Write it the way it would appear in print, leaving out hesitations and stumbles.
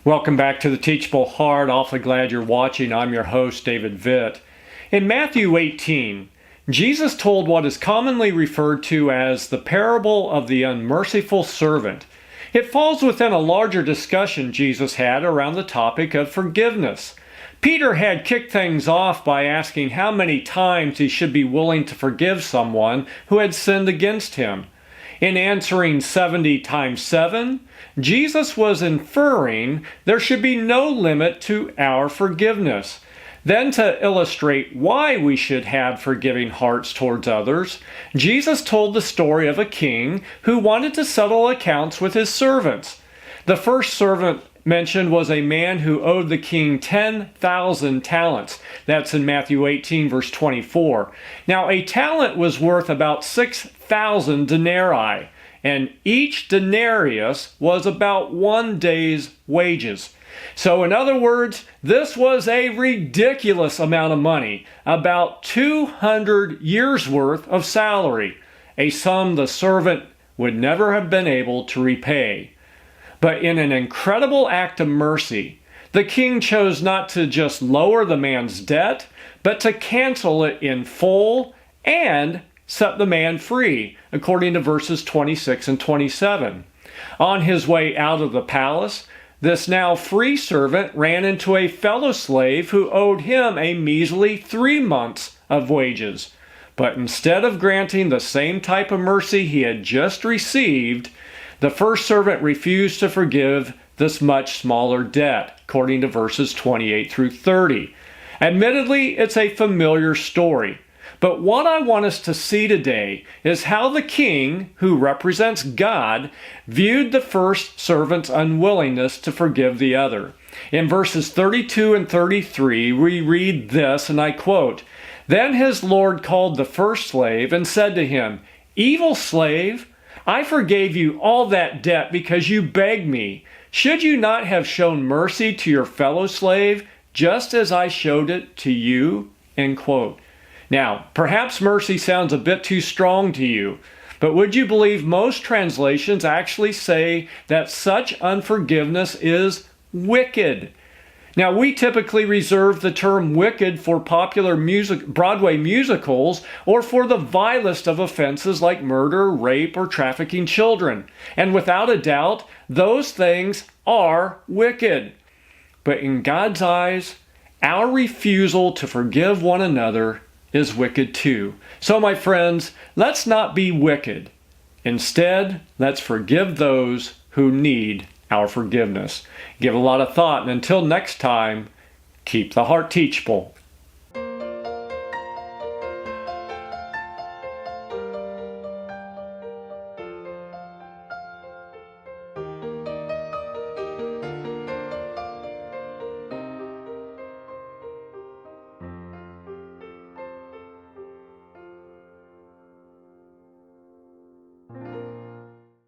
Welcome back to the Teachable Heart. Awfully glad you're watching. I'm your host, David Vitt. In Matthew 18, Jesus told what is commonly referred to as the parable of the unmerciful servant. It falls within a larger discussion Jesus had around the topic of forgiveness. Peter had kicked things off by asking how many times he should be willing to forgive someone who had sinned against him. In answering 70 times 7, Jesus was inferring there should be no limit to our forgiveness. Then, to illustrate why we should have forgiving hearts towards others, Jesus told the story of a king who wanted to settle accounts with his servants. The first servant mentioned was a man who owed the king 10,000 talents. That's in Matthew 18, verse 24. Now, a talent was worth about 6,000 denarii, and each denarius was about 1 day's wages. So, in other words, this was a ridiculous amount of money, about 200 years' worth of salary, a sum the servant would never have been able to repay. But in an incredible act of mercy, the king chose not to just lower the man's debt, but to cancel it in full and set the man free, according to verses 26 and 27. On his way out of the palace, this now free servant ran into a fellow slave who owed him a measly 3 months of wages. But instead of granting the same type of mercy he had just received, the first servant refused to forgive this much smaller debt, according to verses 28 through 30. Admittedly, it's a familiar story. But what I want us to see today is how the king, who represents God, viewed the first servant's unwillingness to forgive the other. In verses 32 and 33, we read this, and I quote, "Then his Lord called the first slave and said to him, 'Evil slave, I forgave you all that debt because you begged me. Should you not have shown mercy to your fellow slave, just as I showed it to you?'" End quote. Now, perhaps mercy sounds a bit too strong to you, but would you believe most translations actually say that such unforgiveness is wicked? Now, we typically reserve the term wicked for popular Broadway musicals or for the vilest of offenses like murder, rape, or trafficking children. And without a doubt, those things are wicked. But in God's eyes, our refusal to forgive one another is wicked too. So, my friends, let's not be wicked. Instead, let's forgive those who need our forgiveness. Give a lot of thought, and until next time, keep the heart teachable.